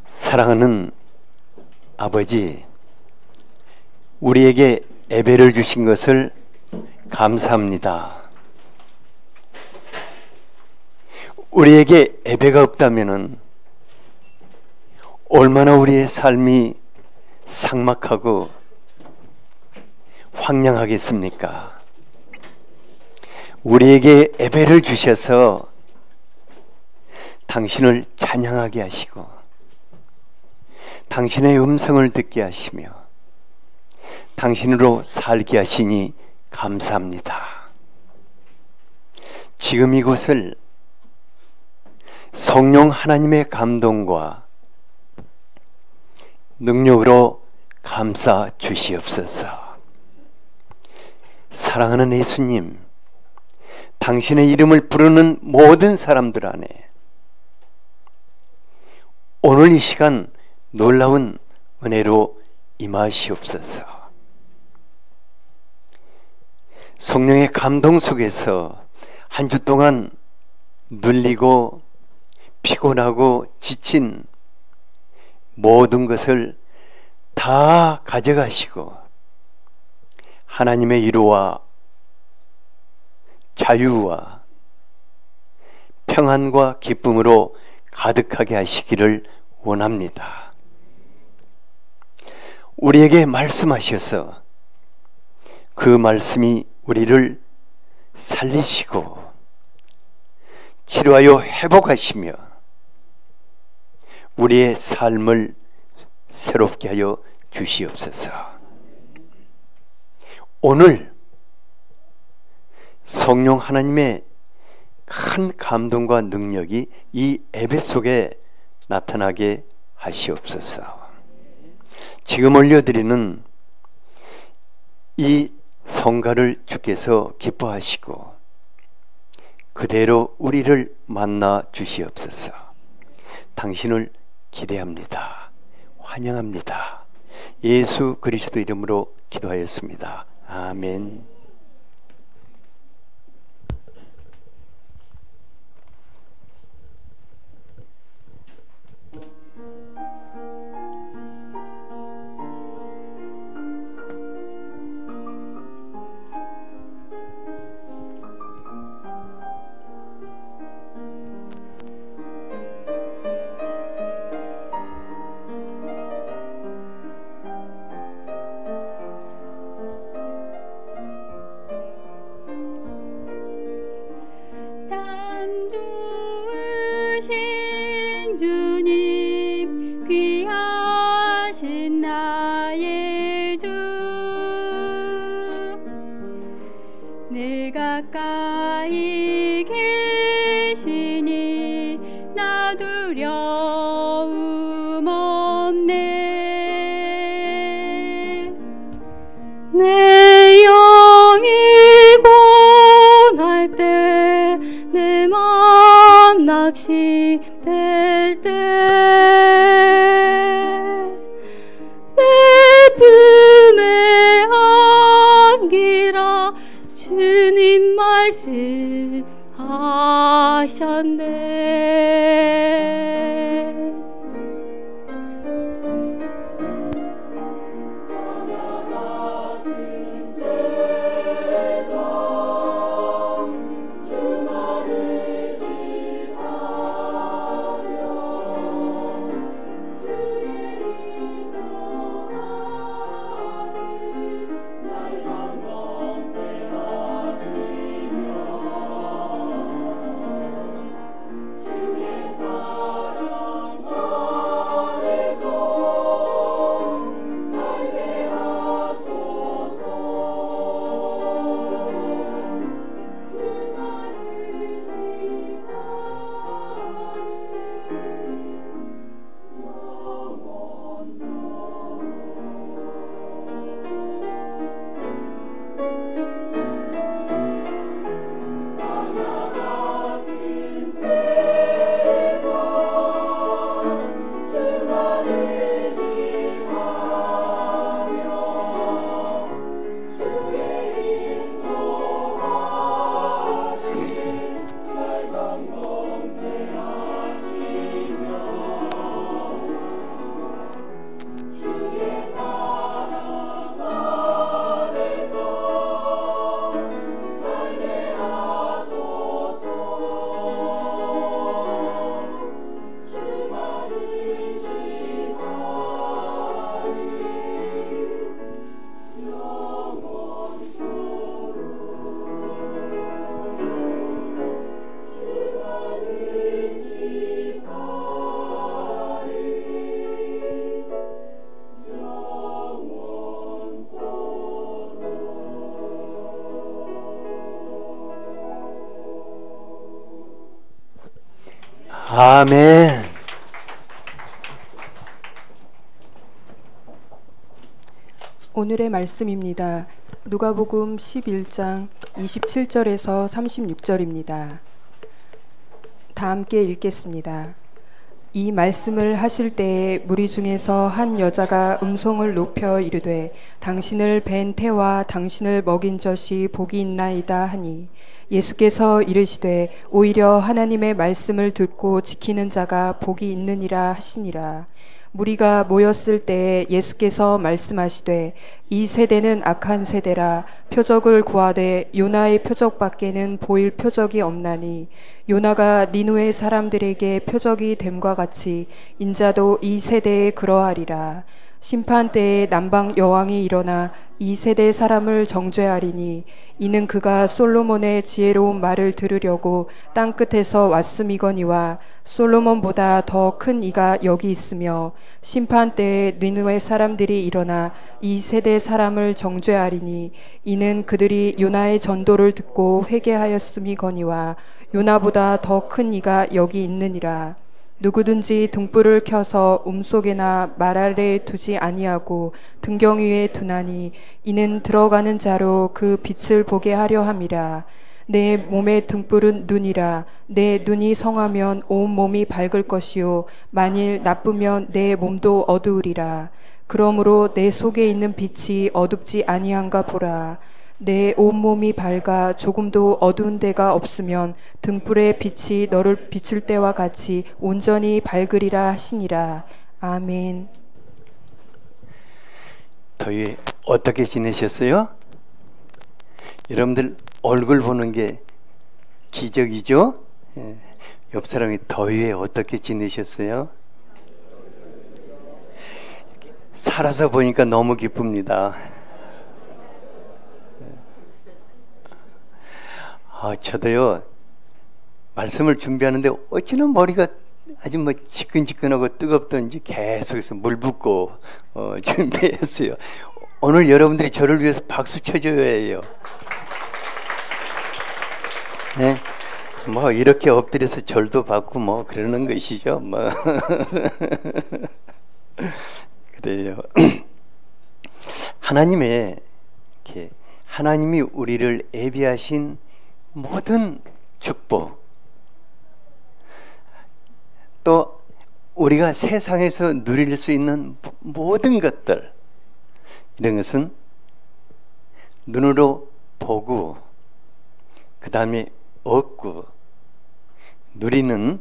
사랑하는 아버지, 우리에게 예배를 주신 것을 감사합니다. 우리에게 예배가 없다면 얼마나 우리의 삶이 삭막하고 황량하겠습니까? 우리에게 예배를 주셔서 당신을 찬양하게 하시고 당신의 음성을 듣게 하시며 당신으로 살게 하시니 감사합니다. 지금 이곳을 성령 하나님의 감동과 능력으로 감싸 주시옵소서. 사랑하는 예수님, 당신의 이름을 부르는 모든 사람들 안에 오늘 이 시간 놀라운 은혜로 임하시옵소서. 성령의 감동 속에서 한 주 동안 눌리고 피곤하고 지친 모든 것을 다 가져가시고 하나님의 위로와 자유와 평안과 기쁨으로 가득하게 하시기를 원합니다. 우리에게 말씀하셔서 그 말씀이 우리를 살리시고 치료하여 회복하시며 우리의 삶을 새롭게 하여 주시옵소서. 오늘 성령 하나님의 큰 감동과 능력이 이 예배 속에 나타나게 하시옵소서. 지금 올려드리는 이 성가를 주께서 기뻐하시고 그대로 우리를 만나 주시옵소서. 당신을 기대합니다. 환영합니다. 예수 그리스도 이름으로 기도하였습니다. 아멘. 가까이 계시니 나 두려움 없네. 내 영이 고날 때 내 맘 낙심될 때 내 품에 안기라 주님 말씀하셨네. 아멘. 오늘의 말씀입니다. 누가복음 11장 27절에서 36절입니다. 다 함께 읽겠습니다. 이 말씀을 하실 때에 무리 중에서 한 여자가 음성을 높여 이르되 당신을 뵌 태와 당신을 먹인 젖이 복이 있나이다 하니 예수께서 이르시되 오히려 하나님의 말씀을 듣고 지키는 자가 복이 있느니라 하시니라. 무리가 모였을 때에 예수께서 말씀하시되 이 세대는 악한 세대라. 표적을 구하되 요나의 표적밖에는 보일 표적이 없나니 요나가 니느웨 사람들에게 표적이 됨과 같이 인자도 이 세대에 그러하리라. 심판 때에 남방 여왕이 일어나 이 세대 사람을 정죄하리니 이는 그가 솔로몬의 지혜로운 말을 들으려고 땅끝에서 왔음이거니와 솔로몬보다 더 큰 이가 여기 있으며 심판 때에 니느웨 사람들이 일어나 이 세대 사람을 정죄하리니 이는 그들이 요나의 전도를 듣고 회개하였음이거니와 요나보다 더 큰 이가 여기 있느니라. 누구든지 등불을 켜서 움속에나 말 아래에 두지 아니하고 등경 위에 두나니 이는 들어가는 자로 그 빛을 보게 하려 함이라. 내 몸의 등불은 눈이라. 내 눈이 성하면 온 몸이 밝을 것이요 만일 나쁘면 내 몸도 어두우리라. 그러므로 내 속에 있는 빛이 어둡지 아니한가 보라. 내 온몸이 밝아 조금도 어두운 데가 없으면 등불의 빛이 너를 비출 때와 같이 온전히 밝으리라 하시니라. 아멘. 더위 어떻게 지내셨어요? 여러분들 얼굴 보는 게 기적이죠? 예. 옆 사람이 더위에 어떻게 지내셨어요? 살아서 보니까 너무 기쁩니다. 저도요, 말씀을 준비하는데 어찌나 머리가 아주 뭐 지끈지끈하고 뜨겁던지 계속해서 물 붓고 준비했어요. 오늘 여러분들이 저를 위해서 박수 쳐줘야 해요. 네? 뭐 이렇게 엎드려서 절도 받고 뭐 그러는 것이죠. 뭐 그래요. 하나님이 우리를 예비하신 모든 축복, 또 우리가 세상에서 누릴 수 있는 모든 것들, 이런 것은 눈으로 보고 그 다음에 얻고 누리는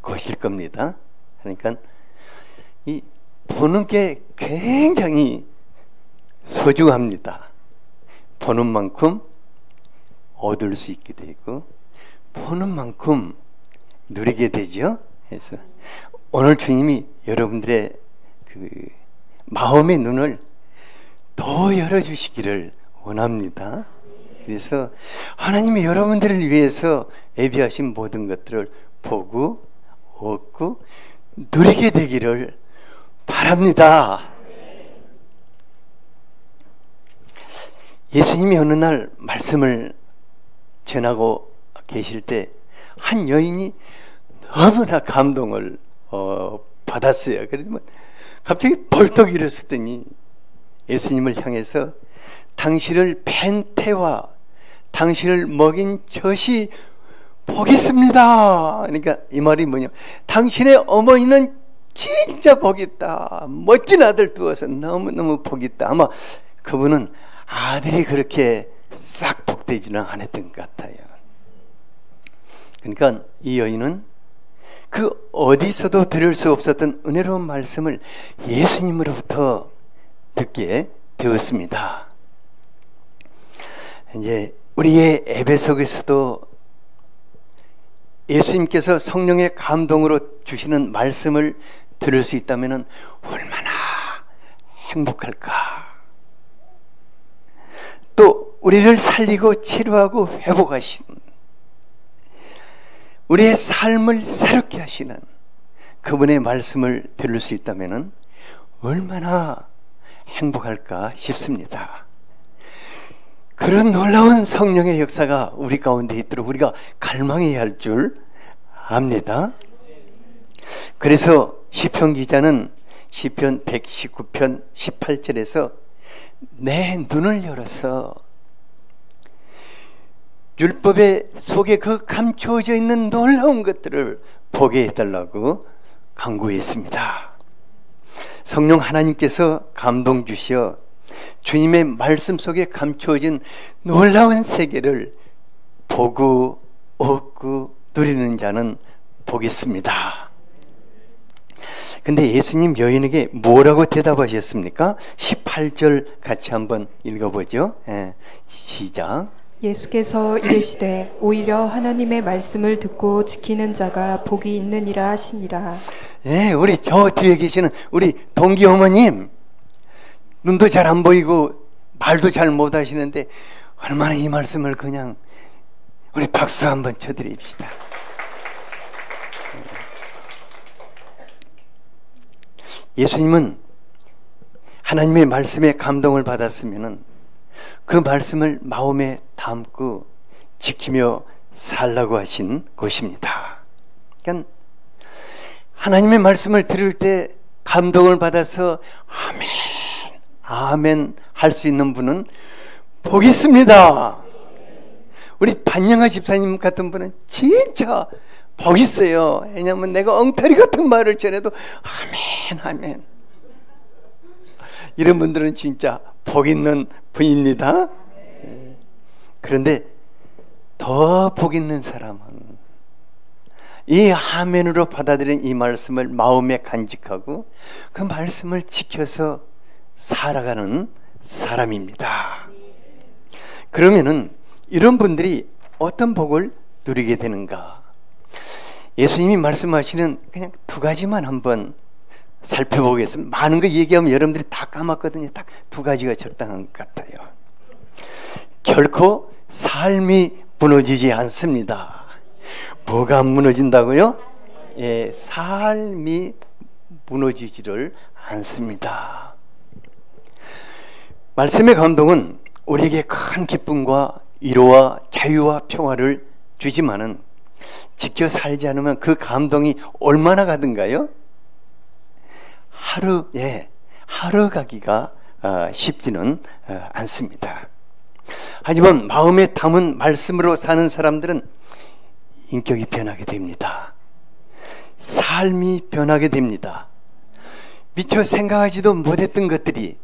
것일 겁니다. 그러니까 이 보는 게 굉장히 소중합니다. 보는 만큼 얻을 수 있게 되고 보는 만큼 누리게 되죠. 그래서 오늘 주님이 여러분들의 그 마음의 눈을 더 열어주시기를 원합니다. 그래서 하나님이 여러분들을 위해서 예비하신 모든 것들을 보고 얻고 누리게 되기를 바랍니다. 예수님이 어느 날 말씀을 전하고 계실 때 한 여인이 너무나 감동을 받았어요. 그래서 갑자기 벌떡 일어섰더니 예수님을 향해서 당신을 뵌 태와 당신을 먹인 젖이 복이 있습니다. 그러니까 이 말이 뭐냐, 당신의 어머니는 진짜 복이 있다, 멋진 아들 두어서 너무너무 복이 있다. 아마 그분은 아들이 그렇게 싹 복되지는 않았던 것 같아요. 그러니까 이 여인은 그 어디서도 들을 수 없었던 은혜로운 말씀을 예수님으로부터 듣게 되었습니다. 이제 우리의 예배 속에서도 예수님께서 성령의 감동으로 주시는 말씀을 들을 수 있다면 얼마나 행복할까. 또 우리를 살리고 치료하고 회복하시는, 우리의 삶을 새롭게 하시는 그분의 말씀을 들을 수 있다면 얼마나 행복할까 싶습니다. 그런 놀라운 성령의 역사가 우리 가운데 있도록 우리가 갈망해야 할 줄 압니다. 그래서 시편 기자는 시편 119편 18절에서 내 눈을 열어서 율법의 속에 그 감추어져 있는 놀라운 것들을 보게 해달라고 간구했습니다. 성령 하나님께서 감동 주시어 주님의 말씀 속에 감추어진 놀라운 세계를 보고 얻고 누리는 자는 보겠습니다. 근데 예수님 여인에게 뭐라고 대답하셨습니까? 18절 같이 한번 읽어보죠. 시작. 예수께서 이르시되 오히려 하나님의 말씀을 듣고 지키는 자가 복이 있느니라 하시니라. 우리 저 뒤에 계시는 우리 동기 어머님, 눈도 잘 안 보이고 말도 잘 못 하시는데 얼마나 이 말씀을 그냥 우리 박수 한번 쳐드립시다. 예수님은 하나님의 말씀에 감동을 받았으면은 그 말씀을 마음에 담고 지키며 살라고 하신 것입니다. 그러니까 하나님의 말씀을 들을 때 감동을 받아서 아멘, 아멘 할 수 있는 분은 복이 있습니다. 우리 반영아 집사님 같은 분은 진짜 복 있어요. 왜냐하면 내가 엉터리 같은 말을 전해도 아멘, 아멘. 이런 분들은 진짜 복 있는 분입니다. 그런데 더 복 있는 사람은 이 아멘으로 받아들인 이 말씀을 마음에 간직하고 그 말씀을 지켜서 살아가는 사람입니다. 그러면은 이런 분들이 어떤 복을 누리게 되는가? 예수님이 말씀하시는 그냥 두 가지만 한번 살펴보겠습니다. 많은 거 얘기하면 여러분들이 다 까먹거든요. 딱 두 가지가 적당한 것 같아요. 결코 삶이 무너지지 않습니다. 뭐가 무너진다고요? 삶이 무너지지를 않습니다. 말씀의 감동은 우리에게 큰 기쁨과 위로와 자유와 평화를 주지만은 지켜 살지 않으면 그 감동이 얼마나 가든가요? 하루 가기가 쉽지는 않습니다. 하지만 마음에 담은 말씀으로 사는 사람들은 인격이 변하게 됩니다. 삶이 변하게 됩니다. 미처 생각하지도 못했던 것들이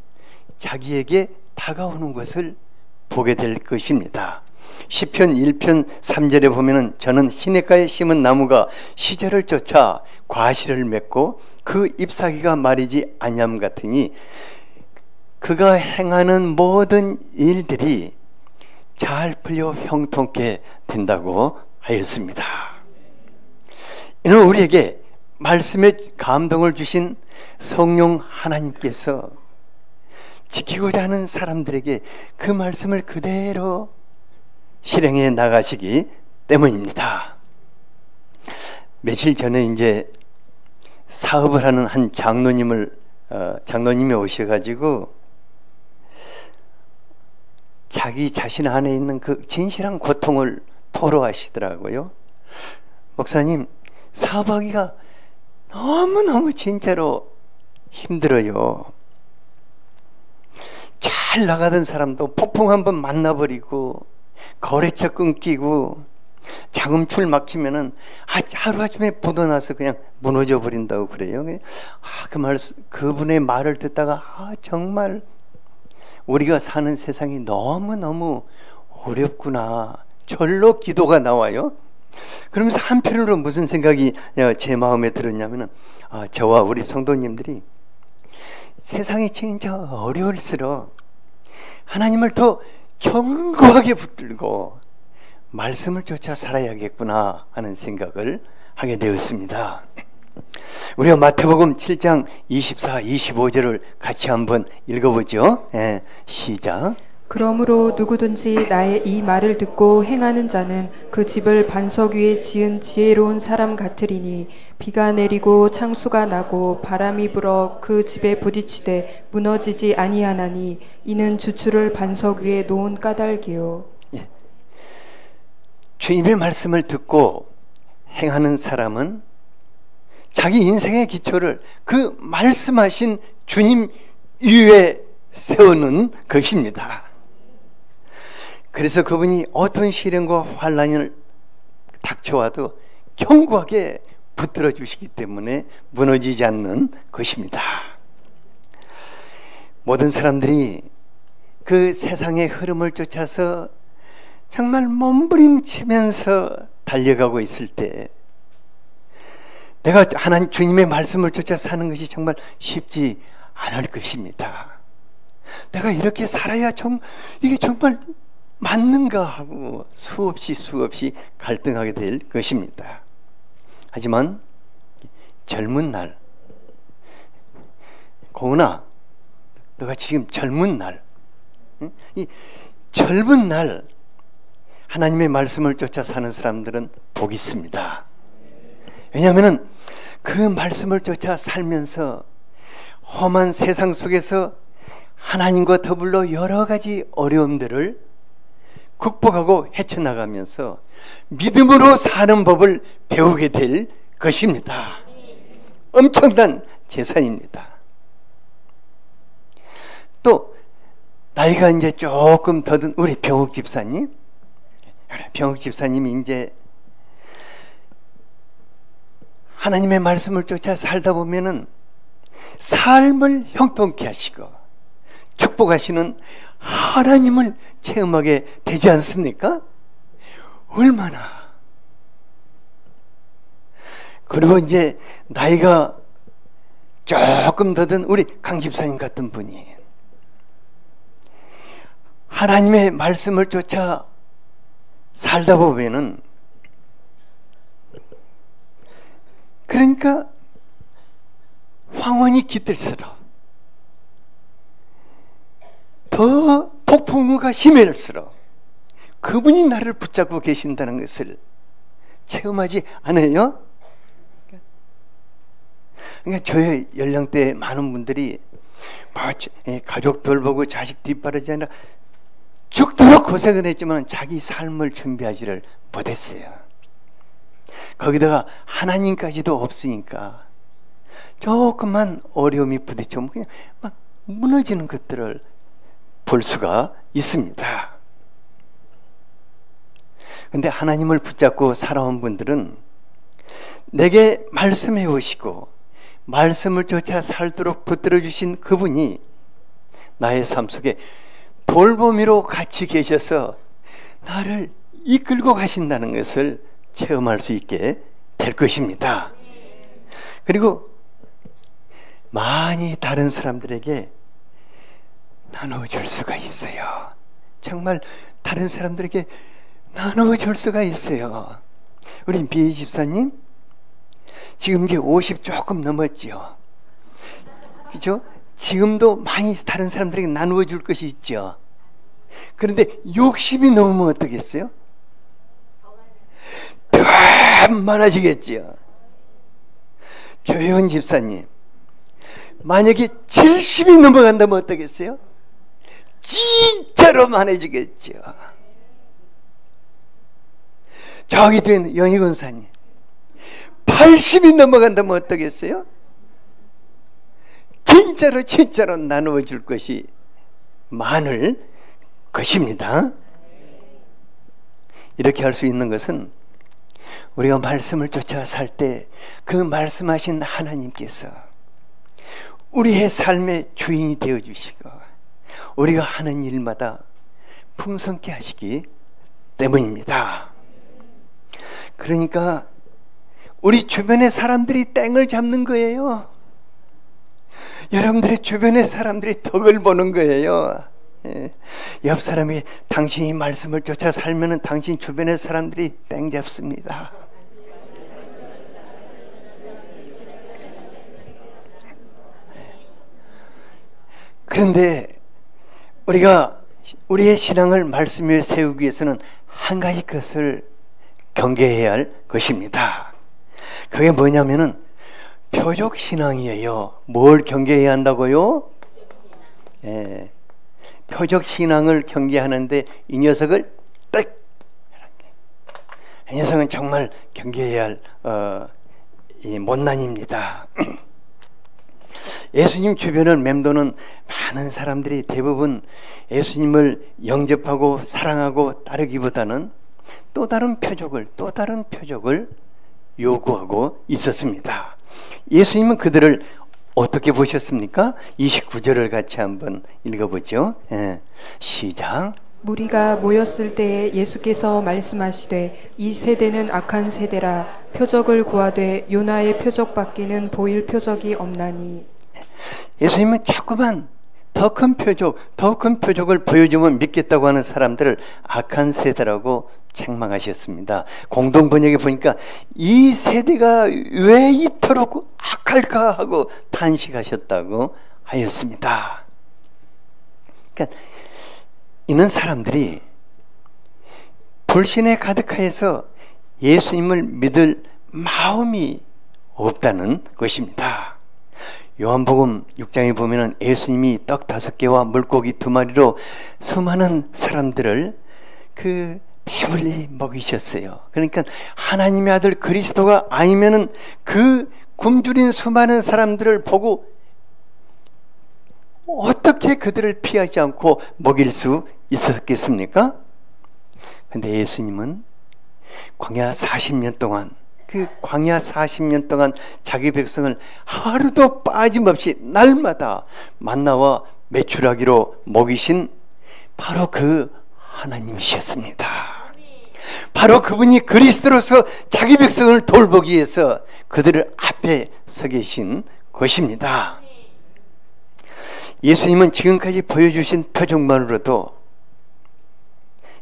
자기에게 다가오는 것을 보게 될 것입니다. 시편 1편 3절에 보면은 저는 시냇가에 심은 나무가 시절을 쫓아 과실을 맺고 그 잎사귀가 마르지 아니함 같으니 그가 행하는 모든 일들이 잘 풀려 형통케 된다고 하였습니다. 이는 우리에게 말씀에 감동을 주신 성령 하나님께서 지키고자 하는 사람들에게 그 말씀을 그대로 실행해 나가시기 때문입니다. 며칠 전에 이제 사업을 하는 한 장로님이 오셔가지고 자기 자신 안에 있는 그 진실한 고통을 토로하시더라고요. 목사님, 사업하기가 너무너무 진짜로 힘들어요. 잘 나가던 사람도 폭풍 한번 만나버리고 거래처 끊기고 자금출 막히면은 하루아침에 뻗어나서 그냥 무너져 버린다고 그래요. 그분의 말을 듣다가 정말 우리가 사는 세상이 너무너무 어렵구나. 절로 기도가 나와요. 그러면서 한편으로 무슨 생각이 제 마음에 들었냐면은 저와 우리 성도님들이 세상이 진짜 어려울수록 하나님을 더 견고하게 붙들고 말씀을 쫓아 살아야겠구나 하는 생각을 하게 되었습니다. 우리가 마태복음 7장 24, 25절을 같이 한번 읽어보죠. 시작. 그러므로 누구든지 나의 이 말을 듣고 행하는 자는 그 집을 반석 위에 지은 지혜로운 사람 같으리니 비가 내리고 창수가 나고 바람이 불어 그 집에 부딪히되 무너지지 아니하나니 이는 주추를 반석 위에 놓은 까닭이요. 주님의 말씀을 듣고 행하는 사람은 자기 인생의 기초를 그 말씀하신 주님 위에 세우는 것입니다. 그래서 그분이 어떤 시련과 환난을 닥쳐와도 견고하게 붙들어 주시기 때문에 무너지지 않는 것입니다. 모든 사람들이 그 세상의 흐름을 쫓아서 정말 몸부림치면서 달려가고 있을 때 내가 하나님 주님의 말씀을 쫓아 사는 것이 정말 쉽지 않을 것입니다. 내가 이렇게 살아야 이게 정말 맞는가 하고 수없이 갈등하게 될 것입니다. 하지만 젊은 날, 고은아, 너가 지금 젊은 날, 이 젊은 날 하나님의 말씀을 쫓아 사는 사람들은 복이 있습니다. 왜냐하면 그 말씀을 쫓아 살면서 험한 세상 속에서 하나님과 더불어 여러 가지 어려움들을 극복하고 헤쳐나가면서 믿음으로 사는 법을 배우게 될 것입니다. 엄청난 재산입니다. 또 나이가 이제 조금 더 든 우리 병욱 집사님이 이제 하나님의 말씀을 쫓아 살다 보면은 삶을 형통케 하시고 축복하시는 하나님을 체험하게 되지 않습니까? 얼마나. 그리고 이제 나이가 조금 더 든 우리 강 집사님 같은 분이 하나님의 말씀을 쫓아 살다 보면은 그러니까 황혼이 깃들수록 더 폭풍우가 심할수록 그분이 나를 붙잡고 계신다는 것을 체험하지 않아요? 그러니까 저의 연령대 많은 분들이 가족 돌보고 자식 뒷바라지 아니라 죽도록 고생을 했지만 자기 삶을 준비하지를 못했어요. 거기다가 하나님까지도 없으니까 조금만 어려움이 부딪히면 그냥 막 무너지는 것들을 볼 수가 있습니다. 그런데 하나님을 붙잡고 살아온 분들은 내게 말씀해 오시고 말씀을 쫓아 살도록 붙들어 주신 그분이 나의 삶 속에 돌보미로 같이 계셔서 나를 이끌고 가신다는 것을 체험할 수 있게 될 것입니다. 그리고 많이 다른 사람들에게 나눠줄 수가 있어요. 정말 다른 사람들에게 나눠줄 수가 있어요. 우리 비희 집사님 지금 이제 50 조금 넘었죠. 그죠? 지금도 많이 다른 사람들에게 나누어 줄 것이 있죠. 그런데 60이 넘으면 어떻겠어요? 더 많아지겠죠. 조혜원 집사님 만약에 70이 넘어간다면 어떻겠어요? 진짜로 많아지겠죠. 저기 된 영희권사님 80이 넘어간다면 어떻겠어요? 진짜로 나누어 줄 것이 많을 것입니다. 이렇게 할 수 있는 것은 우리가 말씀을 쫓아 살 때 그 말씀하신 하나님께서 우리의 삶의 주인이 되어 주시고 우리가 하는 일마다 풍성케 하시기 때문입니다. 그러니까 우리 주변의 사람들이 땡을 잡는 거예요. 여러분들의 주변의 사람들이 덕을 보는 거예요. 옆 사람이 당신이 말씀을 쫓아 살면은 당신 주변의 사람들이 땡 잡습니다. 그런데 우리가 우리의 신앙을 말씀 위에 세우기 위해서는 한 가지 것을 경계해야 할 것입니다. 그게 뭐냐면은 표적신앙이에요. 뭘 경계해야 한다고요? 표적신앙을 경계하는데 이 녀석을 딱 이 녀석은 정말 경계해야 할 이 못난입니다. 예수님 주변을 맴도는 많은 사람들이 대부분 예수님을 영접하고 사랑하고 따르기보다는 또 다른 표적을 요구하고 있었습니다. 예수님은 그들을 어떻게 보셨습니까? 29절을 같이 한번 읽어보죠. 시작. 무리가 모였을 때에 예수께서 말씀하시되 이 세대는 악한 세대라 표적을 구하되 요나의 표적밖에는 보일 표적이 없나니. 예수님은 자꾸만 더 큰 표적을 보여주면 믿겠다고 하는 사람들을 악한 세대라고 책망하셨습니다. 공동 번역에 보니까 이 세대가 왜 이토록 악할까 하고 탄식하셨다고 하였습니다. 그러니까 이는 사람들이 불신에 가득하여서 예수님을 믿을 마음이 없다는 것입니다. 요한복음 6장에 보면은 예수님이 떡 5개와 물고기 2마리로 수많은 사람들을 배불리 먹이셨어요. 그러니까 하나님의 아들 그리스도가 아니면은 그 굶주린 수많은 사람들을 보고 어떻게 그들을 피하지 않고 먹일 수 있었겠습니까? 근데 예수님은 광야 40년 동안 자기 백성을 하루도 빠짐없이 날마다 만나와 메추라기로 먹이신 바로 그 하나님이셨습니다. 바로 그분이 그리스도로서 자기 백성을 돌보기 위해서 그들을 앞에 서 계신 것입니다. 예수님은 지금까지 보여주신 표적만으로도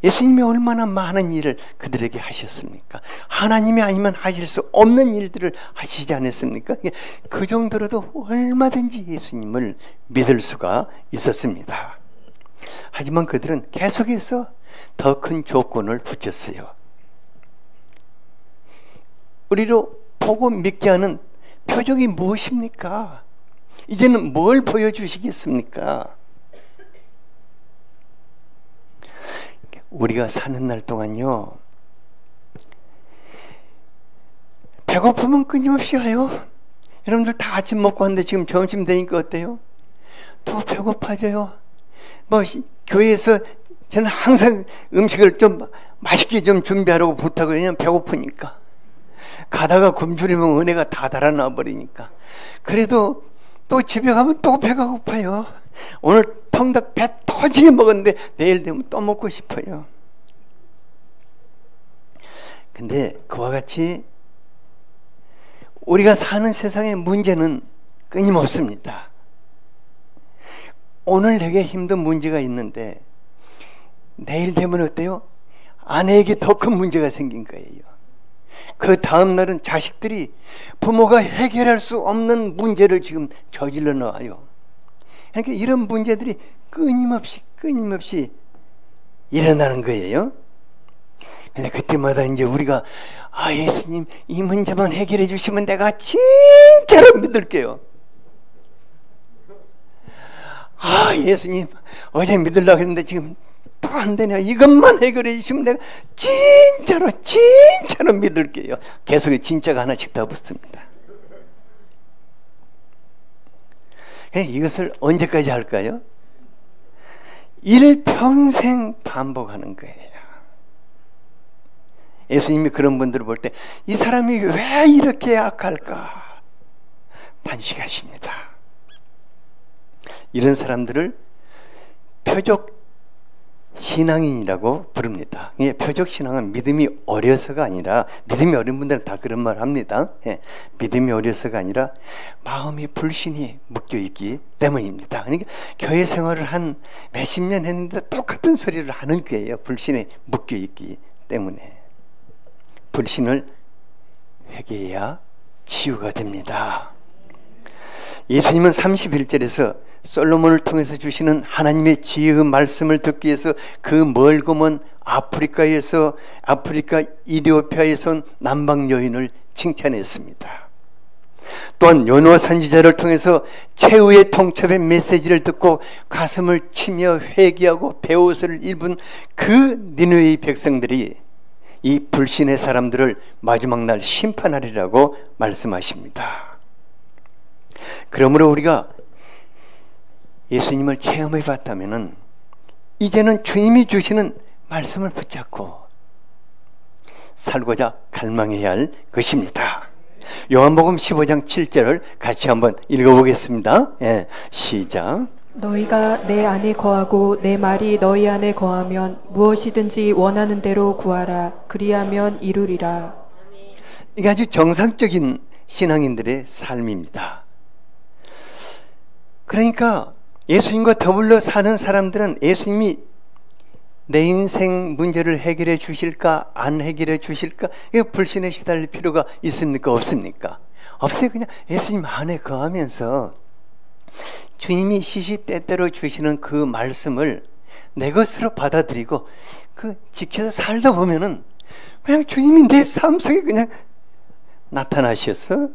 예수님이 얼마나 많은 일을 그들에게 하셨습니까? 하나님이 아니면 하실 수 없는 일들을 하시지 않았습니까? 그 정도로도 얼마든지 예수님을 믿을 수가 있었습니다. 하지만 그들은 계속해서 더 큰 조건을 붙였어요. 우리로 보고 믿게 하는 표적이 무엇입니까? 이제는 뭘 보여주시겠습니까? 우리가 사는 날 동안요, 배고프면 끊임없이 와요. 여러분들 다 아침 먹고 왔는데 지금 점심 되니까 어때요? 또 배고파져요. 교회에서 저는 항상 음식을 좀 맛있게 좀 준비하라고 부탁을 해요. 배고프니까. 가다가 굶주리면 은혜가 다 달아나 버리니까. 그래도 또 집에 가면 또 배가 고파요. 오늘 텅닭 배 터지게 먹었는데 내일 되면 또 먹고 싶어요. 근데 그와 같이 우리가 사는 세상의 문제는 끊임없습니다. 오늘 내게 힘든 문제가 있는데 내일 되면 어때요? 아내에게 더 큰 문제가 생긴 거예요. 그 다음 날은 자식들이 부모가 해결할 수 없는 문제를 지금 저질러 놓아요. 그러니까 이런 문제들이 끊임없이 일어나는 거예요. 근데 그때마다 이제 우리가 예수님 이 문제만 해결해 주시면 내가 진짜로 믿을게요. 예수님 어제 믿으려고 했는데 지금 또 안 되냐. 이것만 해결해 주시면 내가 진짜로 믿을게요. 계속 진짜가 하나씩 더 붙습니다. 이것을 언제까지 할까요? 일평생 반복하는 거예요. 예수님이 그런 분들을 볼 때 이 사람이 왜 이렇게 악할까 탄식하십니다. 이런 사람들을 표적 신앙인이라고 부릅니다. 표적 신앙은 믿음이 어려서가 아니라, 믿음이 어린 분들은 다 그런 말 합니다. 믿음이 어려서가 아니라 마음이 불신이 묶여있기 때문입니다. 그러니까 교회 생활을 한 몇십 년 했는데 똑같은 소리를 하는 거예요. 불신에 묶여있기 때문에. 불신을 회개해야 치유가 됩니다. 예수님은 31절에서 솔로몬을 통해서 주시는 하나님의 지혜의 말씀을 듣기 위해서 그 멀고 먼 아프리카 이디오피아에서 온 남방 여인을 칭찬했습니다. 또한 요나 선지자를 통해서 최후의 통첩의 메시지를 듣고 가슴을 치며 회개하고 베옷을 입은 그 니느웨의 백성들이 이 불신의 사람들을 마지막 날 심판하리라고 말씀하십니다. 그러므로 우리가 예수님을 체험해 봤다면 이제는 주님이 주시는 말씀을 붙잡고 살고자 갈망해야 할 것입니다. 요한복음 15장 7절을 같이 한번 읽어보겠습니다. 예, 시작. 너희가 내 안에 거하고 내 말이 너희 안에 거하면 무엇이든지 원하는 대로 구하라. 그리하면 이루리라. 이게 아주 정상적인 신앙인들의 삶입니다. 그러니까 예수님과 더불어 사는 사람들은 예수님이 내 인생 문제를 해결해 주실까 안 해결해 주실까 이거 불신에 시달릴 필요가 있습니까 없습니까? 없어요. 그냥 예수님 안에 거하면서 주님이 시시때때로 주시는 그 말씀을 내 것으로 받아들이고 그 지켜서 살다 보면은 그냥 주님이 내 삶 속에 그냥 나타나셔서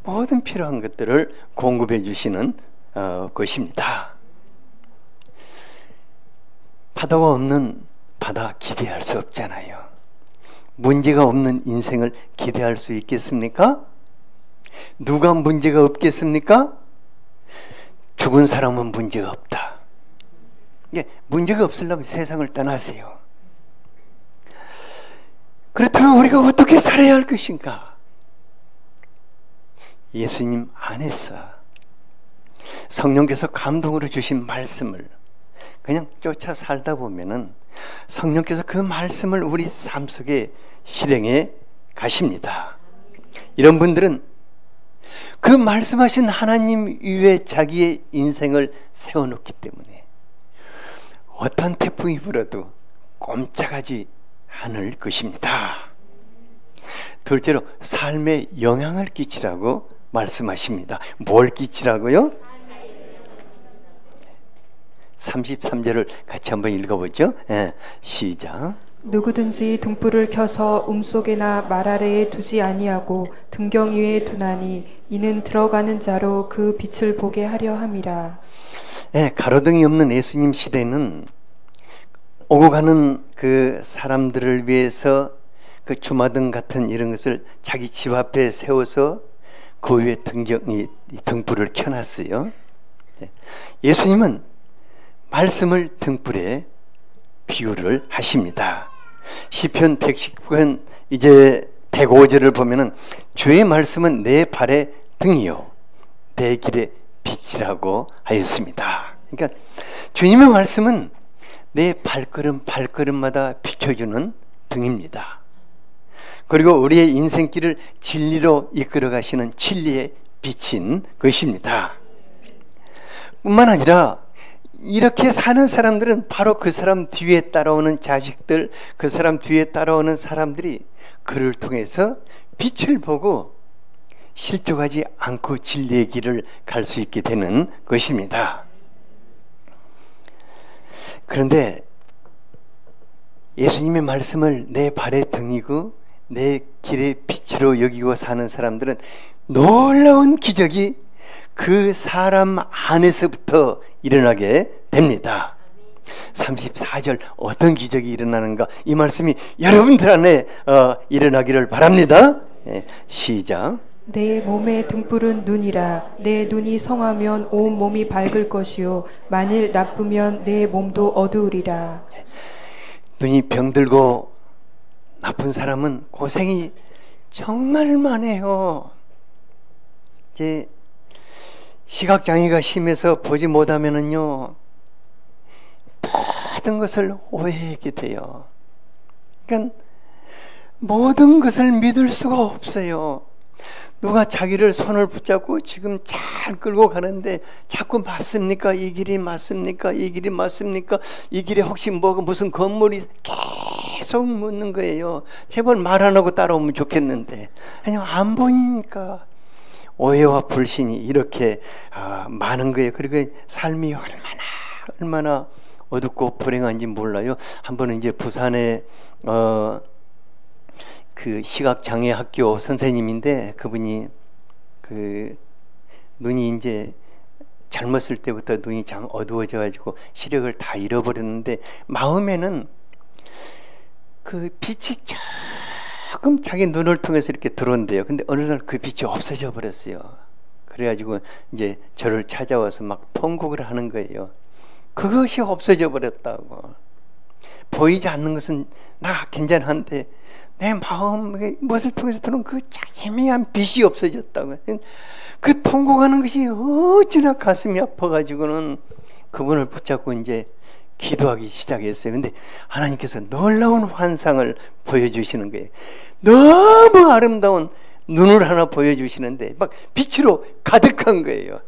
모든 필요한 것들을 공급해 주시는 것입니다. 파도가 없는 바다 기대할 수 없잖아요. 문제가 없는 인생을 기대할 수 있겠습니까? 누가 문제가 없겠습니까? 죽은 사람은 문제가 없다. 문제가 없으려면 세상을 떠나세요. 그렇다면 우리가 어떻게 살아야 할 것인가? 예수님 안에서 성령께서 감동으로 주신 말씀을 그냥 쫓아 살다 보면은 성령께서 그 말씀을 우리 삶 속에 실행해 가십니다. 이런 분들은 그 말씀하신 하나님 위에 자기의 인생을 세워놓기 때문에 어떤 태풍이 불어도 꼼짝하지 않을 것입니다. 둘째로 삶에 영향을 끼치라고 말씀하십니다. 뭘 끼치라고요? 33절을 같이 한번 읽어보죠. 예, 시작. 누구든지 등불을 켜서 움속에나 말 아래에 두지 아니하고 등경 위에 두나니 이는 들어가는 자로 그 빛을 보게 하려 함이라. 예, 가로등이 없는 예수님 시대는 오고 가는 그 사람들을 위해서 그 주마등 같은 이런 것을 자기 집 앞에 세워서 그 위에 등불을 켜놨어요. 예수님은 말씀을 등불에 비유를 하십니다. 시편 119편 이제 105절을 보면은 주의 말씀은 내 발의 등이요 내 길의 빛이라고 하였습니다. 그러니까 주님의 말씀은 내 발걸음마다 비춰주는 등입니다. 그리고 우리의 인생길을 진리로 이끌어 가시는 진리의 빛인 것입니다. 뿐만 아니라 이렇게 사는 사람들은 바로 그 사람 뒤에 따라오는 자식들, 그 사람 뒤에 따라오는 사람들이 그를 통해서 빛을 보고 실족하지 않고 진리의 길을 갈 수 있게 되는 것입니다. 그런데 예수님의 말씀을 내 발의 등이고 내 길의 빛으로 여기고 사는 사람들은 놀라운 기적이 그 사람 안에서부터 일어나게 됩니다. 34절 어떤 기적이 일어나는가 이 말씀이 여러분들 안에 일어나기를 바랍니다. 시작. 내 몸의 등불은 눈이라. 내 눈이 성하면 온 몸이 밝을 것이요 만일 나쁘면 내 몸도 어두우리라. 눈이 병들고 나쁜 사람은 고생이 정말 많아요. 이제 시각장애가 심해서 보지 못하면은요 모든 것을 오해하게 돼요. 그러니까 모든 것을 믿을 수가 없어요. 누가 자기를 손을 붙잡고 지금 잘 끌고 가는데 자꾸 맞습니까? 이 길이 맞습니까? 이 길이 맞습니까? 이 길에 혹시 무슨 건물이 계속 묻는 거예요. 제발 말 안 하고 따라오면 좋겠는데 아니면 안 보이니까 오해와 불신이 이렇게 많은 거예요. 그리고 삶이 얼마나 어둡고 불행한지 몰라요. 한 번은 이제 부산에 그 시각장애 학교 선생님인데 그분이 그 눈이 이제 젊었을 때부터 눈이 어두워져 가지고 시력을 다 잃어버렸는데 마음에는 그 빛이 조금 자기 눈을 통해서 이렇게 들어온대요. 근데 어느 날 그 빛이 없어져 버렸어요. 그래가지고 이제 저를 찾아와서 막 통곡을 하는 거예요. 그것이 없어져 버렸다고. 보이지 않는 것은 나 괜찮은데 내 마음의 무엇을 통해서 들어온 그 희미한 빛이 없어졌다고. 그 통곡하는 것이 어찌나 가슴이 아파가지고는 그분을 붙잡고 이제 기도하기 시작했어요. 근데 하나님께서 놀라운 환상을 보여주시는 거예요. 너무 아름다운 눈을 하나 보여주시는데 막 빛으로 가득한 거예요.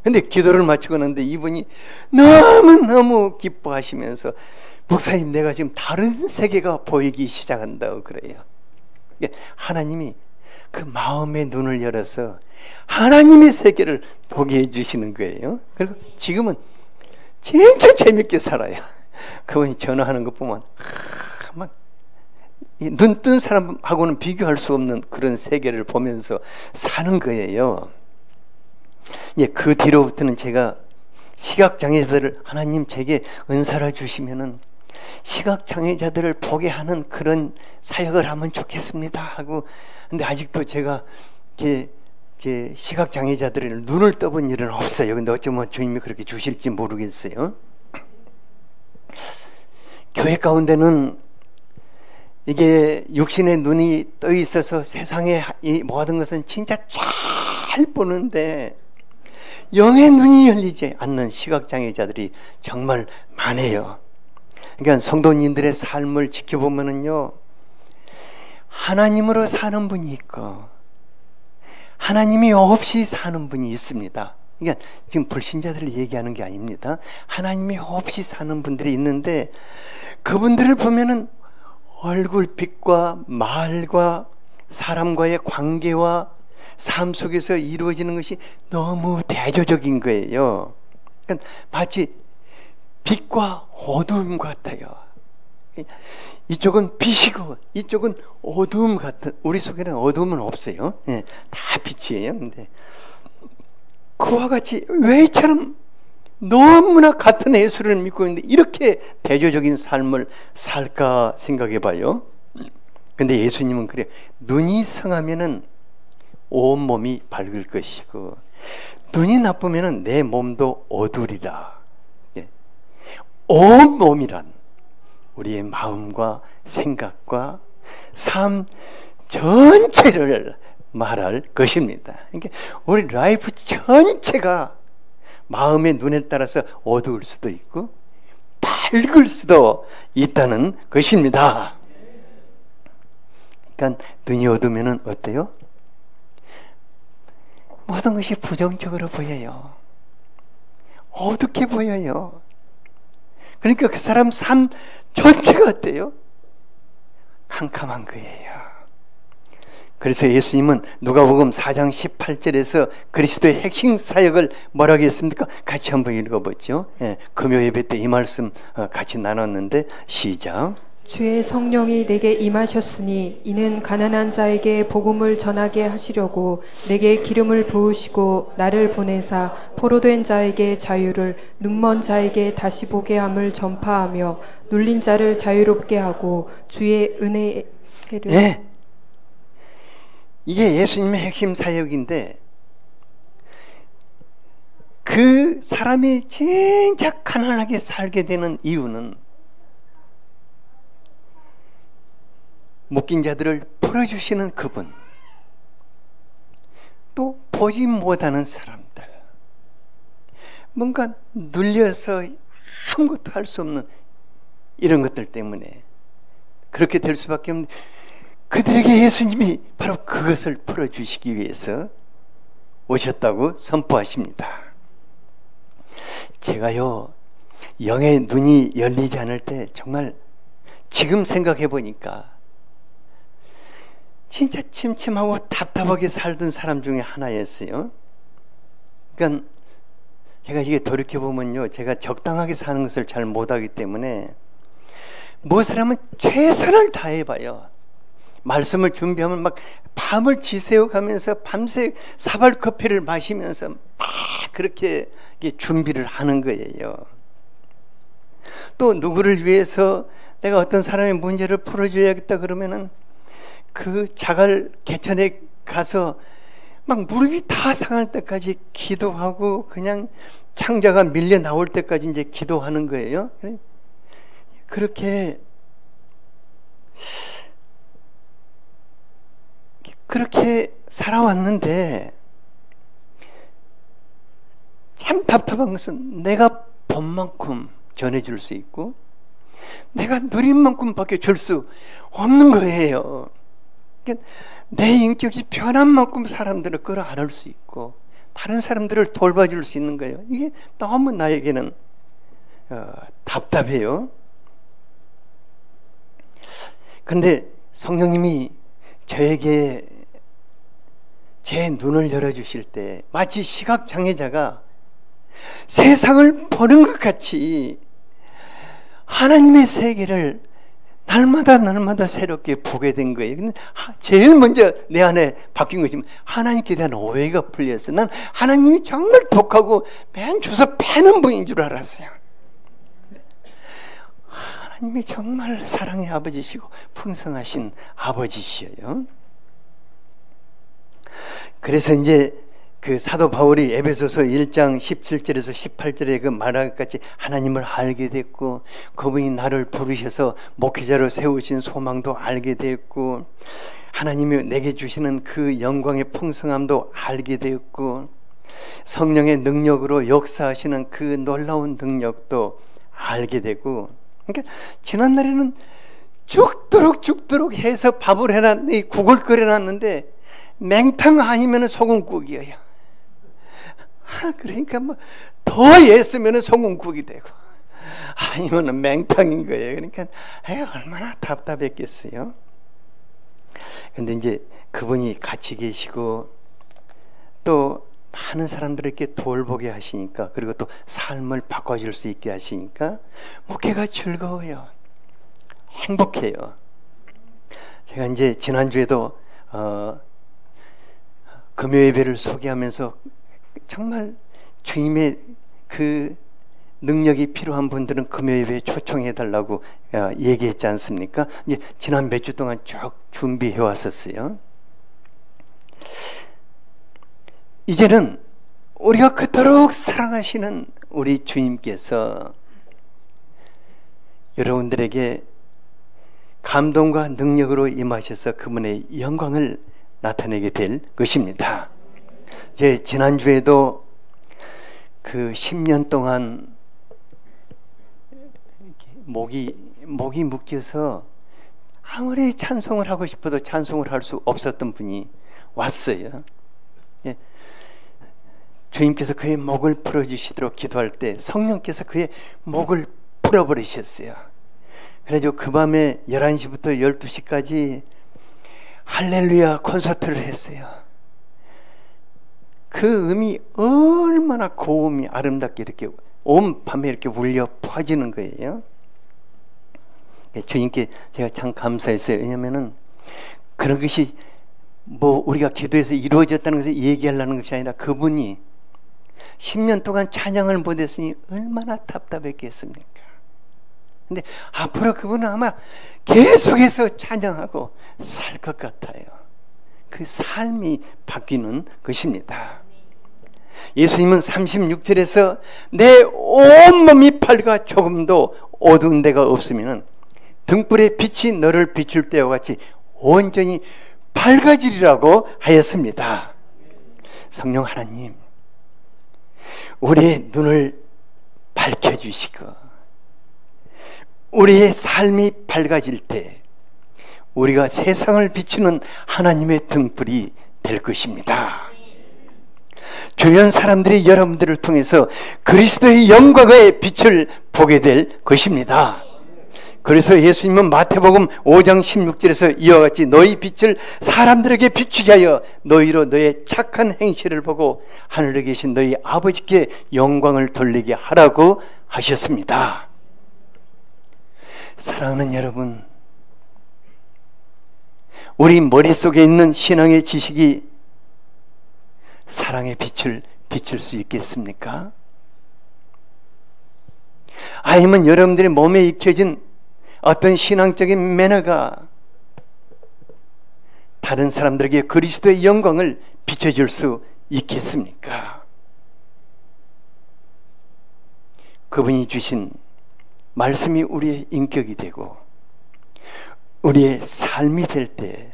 근데 기도를 마치고 나는데 이분이 너무너무 기뻐하시면서 목사님, 내가 지금 다른 세계가 보이기 시작한다고 그래요. 하나님이 그 마음의 눈을 열어서 하나님의 세계를 보게 해주시는 거예요. 그리고 지금은 진짜 재밌게 살아요. 그분이 전화하는 것 보면 막 눈 뜬 사람하고는 비교할 수 없는 그런 세계를 보면서 사는 거예요. 그 뒤로부터는 제가 시각장애자들을 하나님 제게 은사를 주시면은 시각장애자들을 보게 하는 그런 사역을 하면 좋겠습니다 하고, 근데 아직도 제가 시각장애자들의 눈을 떠본 일은 없어요. 근데 어쩌면 주님이 그렇게 주실지 모르겠어요. 교회 가운데는 이게 육신의 눈이 떠 있어서 세상의 이 모든 것은 진짜 잘 보는데 영의 눈이 열리지 않는 시각장애자들이 정말 많아요. 그러니까 성도님들의 삶을 지켜보면은요, 하나님으로 사는 분이 있고 하나님이 없이 사는 분이 있습니다. 그러니까 지금 불신자들을 얘기하는 게 아닙니다. 하나님이 없이 사는 분들이 있는데 그분들을 보면은 얼굴빛과 말과 사람과의 관계와 삶 속에서 이루어지는 것이 너무 대조적인 거예요. 그러니까 마치 빛과 어두움 같아요. 이쪽은 빛이고 이쪽은 어두움 같은, 우리 속에는 어두움은 없어요. 다 빛이에요. 근데 그와 같이 왜 이처럼 너무나 같은 예수를 믿고 있는데 이렇게 대조적인 삶을 살까 생각해 봐요. 근데 예수님은 그래, 눈이 성하면은 온몸이 밝을 것이고 눈이 나쁘면은 내 몸도 어두리라. 온몸이란 우리의 마음과 생각과 삶 전체를 말할 것입니다. 그러니까 우리 라이프 전체가 마음의 눈에 따라서 어두울 수도 있고 밝을 수도 있다는 것입니다. 그러니까 눈이 어두우면 어때요? 모든 것이 부정적으로 보여요. 어둡게 보여요. 그러니까 그 사람 삶 전체가 어때요? 캄캄한 거예요. 그래서 예수님은 누가복음 4장 18절에서 그리스도의 핵심 사역을 뭐라고 했습니까? 같이 한번 읽어보죠. 금요 예배 때 이 말씀 같이 나눴는데 시작. 주의 성령이 내게 임하셨으니 이는 가난한 자에게 복음을 전하게 하시려고 내게 기름을 부으시고 나를 보내사 포로된 자에게 자유를, 눈먼 자에게 다시 보게 함을 전파하며 눌린 자를 자유롭게 하고 주의 은혜를. 네. 이게 예수님의 핵심 사역인데 그 사람이 진짜 가난하게 살게 되는 이유는 묶인 자들을 풀어주시는 그분, 또 보지 못하는 사람들, 뭔가 눌려서 아무것도 할 수 없는 이런 것들 때문에 그렇게 될 수밖에 없는데 그들에게 예수님이 바로 그것을 풀어주시기 위해서 오셨다고 선포하십니다. 제가요, 영의 눈이 열리지 않을 때 정말 지금 생각해 보니까 진짜 침침하고 답답하게 살던 사람 중에 하나였어요. 그러니까 제가 이게 돌이켜보면요, 제가 적당하게 사는 것을 잘 못하기 때문에 무엇을 하면 최선을 다해봐요. 말씀을 준비하면 막 밤을 지새워가면서 밤새 사발커피를 마시면서 막 그렇게 준비를 하는 거예요. 또 누구를 위해서 내가 어떤 사람의 문제를 풀어줘야겠다 그러면은 그 자갈 개천에 가서 막 무릎이 다 상할 때까지 기도하고 그냥 창자가 밀려 나올 때까지 이제 기도하는 거예요. 그렇게 살아왔는데 참 답답한 것은 내가 본 만큼 전해줄 수 있고 내가 누린 만큼밖에 줄 수 없는 거예요. 그러니까 내 인격이 변한 만큼 사람들을 끌어안을 수 있고 다른 사람들을 돌봐줄 수 있는 거예요. 이게 너무 나에게는 답답해요. 그런데 성령님이 저에게 제 눈을 열어주실 때 마치 시각장애자가 세상을 보는 것 같이 하나님의 세계를 날마다 새롭게 보게 된 거예요. 근데 제일 먼저 내 안에 바뀐 것이 하나님께 대한 오해가 풀렸어요. 난 하나님이 정말 독하고 맨 주워 패는 분인 줄 알았어요. 하나님이 정말 사랑의 아버지시고 풍성하신 아버지시여요. 그래서 이제 그 사도 바울이 에베소서 1장 17절에서 18절에 그 말한 것 같이 하나님을 알게 됐고 그분이 나를 부르셔서 목회자로 세우신 소망도 알게 됐고 하나님이 내게 주시는 그 영광의 풍성함도 알게 됐고 성령의 능력으로 역사하시는 그 놀라운 능력도 알게 되고 그러니까 지난날에는 죽도록 해서 밥을 해놨는데 국을 끓여놨는데 맹탕 아니면 소금국이에요. 그러니까 뭐 더 예쓰면 소금국이 되고 아니면 맹탕인 거예요. 그러니까 얼마나 답답했겠어요. 근데 이제 그분이 같이 계시고 또 많은 사람들에게 돌보게 하시니까 그리고 또 삶을 바꿔줄 수 있게 하시니까 목회가 즐거워요. 행복해요. 제가 이제 지난주에도 금요 예배를 소개하면서 정말 주님의 그 능력이 필요한 분들은 금요 예배에 초청해 달라고 얘기했지 않습니까? 이제 지난 몇 주 동안 쭉 준비해 왔었어요. 이제는 우리가 그토록 사랑하시는 우리 주님께서 여러분들에게 감동과 능력으로 임하셔서 그분의 영광을 나타내게 될 것입니다. 제 지난주에도 그 10년 동안 목이 묶여서 아무리 찬송을 하고 싶어도 찬송을 할 수 없었던 분이 왔어요. 예. 주님께서 그의 목을 풀어주시도록 기도할 때 성령께서 그의 목을 풀어버리셨어요. 그래서 그 밤에 11시부터 12시까지 할렐루야 콘서트를 했어요. 그 음이 얼마나 고음이 아름답게 이렇게 온 밤에 이렇게 울려 퍼지는 거예요. 주님께 제가 참 감사했어요. 왜냐면은 그런 것이 뭐 우리가 기도해서 이루어졌다는 것을 얘기하려는 것이 아니라 그분이 10년 동안 찬양을 못했으니 얼마나 답답했겠습니까? 근데 앞으로 그분은 아마 계속해서 찬양하고 살 것 같아요. 그 삶이 바뀌는 것입니다. 예수님은 36절에서 내 온몸이 밝아 조금도 어두운 데가 없으면 등불의 빛이 너를 비출 때와 같이 온전히 밝아지리라고 하였습니다. 성령 하나님, 우리의 눈을 밝혀주시고 우리의 삶이 밝아질 때 우리가 세상을 비추는 하나님의 등불이 될 것입니다. 주변 사람들이 여러분들을 통해서 그리스도의 영광의 빛을 보게 될 것입니다. 그래서 예수님은 마태복음 5장 16절에서 이와 같이 너희 빛을 사람들에게 비추게 하여 너희로 너의 착한 행실을 보고 하늘에 계신 너희 아버지께 영광을 돌리게 하라고 하셨습니다. 사랑하는 여러분, 우리 머릿속에 있는 신앙의 지식이 사랑의 빛을 비출 수 있겠습니까? 아니면 여러분들의 몸에 익혀진 어떤 신앙적인 매너가 다른 사람들에게 그리스도의 영광을 비춰줄 수 있겠습니까? 그분이 주신 말씀이 우리의 인격이 되고 우리의 삶이 될 때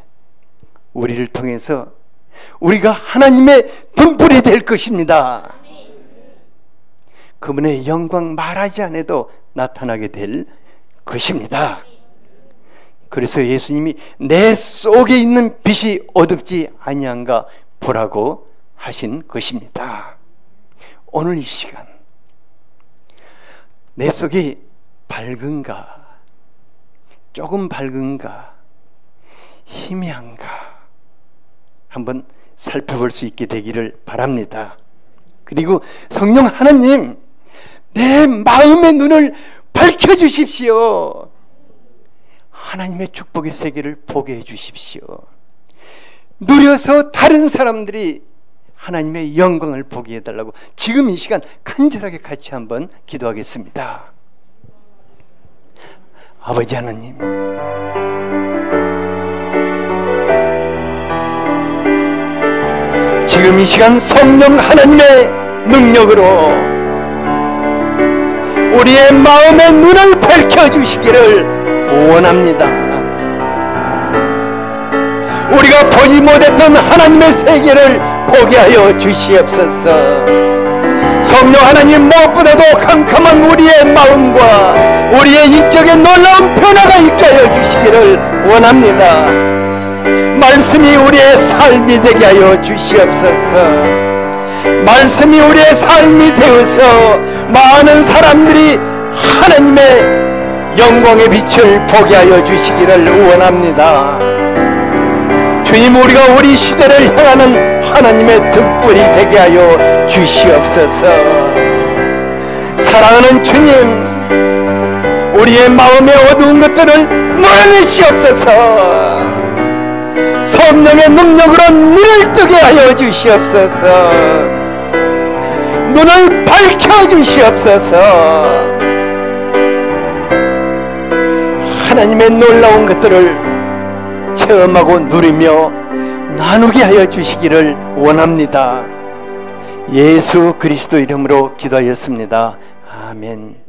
우리를 통해서 우리가 하나님의 등불이 될 것입니다. 그분의 영광 말하지 않아도 나타나게 될 것입니다. 그래서 예수님이 내 속에 있는 빛이 어둡지 아니한가 보라고 하신 것입니다. 오늘 이 시간 내 속이 밝은가, 조금 밝은가, 희미한가 한번 살펴볼 수 있게 되기를 바랍니다. 그리고 성령 하나님, 내 마음의 눈을 밝혀주십시오. 하나님의 축복의 세계를 보게 해주십시오. 누려서 다른 사람들이 하나님의 영광을 보게 해달라고 지금 이 시간 간절하게 같이 한번 기도하겠습니다. 아버지 하나님, 지금 이 시간 성령 하나님의 능력으로 우리의 마음의 눈을 밝혀주시기를 원합니다. 우리가 보지 못했던 하나님의 세계를 보게 하여 주시옵소서. 성령 하나님, 무엇보다도 캄캄한 우리의 마음과 우리의 인격에 놀라운 변화가 있게 하여 주시기를 원합니다. 말씀이 우리의 삶이 되게 하여 주시옵소서. 말씀이 우리의 삶이 되어서 많은 사람들이 하나님의 영광의 빛을 보게 하여 주시기를 원합니다. 주님, 우리가 우리 시대를 향하는 하나님의 등불이 되게 하여 주시옵소서. 사랑하는 주님, 우리의 마음의 어두운 것들을 몰아내시옵소서. 성령의 능력으로 눈을 뜨게 하여 주시옵소서. 눈을 밝혀주시옵소서. 하나님의 놀라운 것들을 체험하고 누리며 나누게 하여 주시기를 원합니다. 예수 그리스도 이름으로 기도하였습니다. 아멘.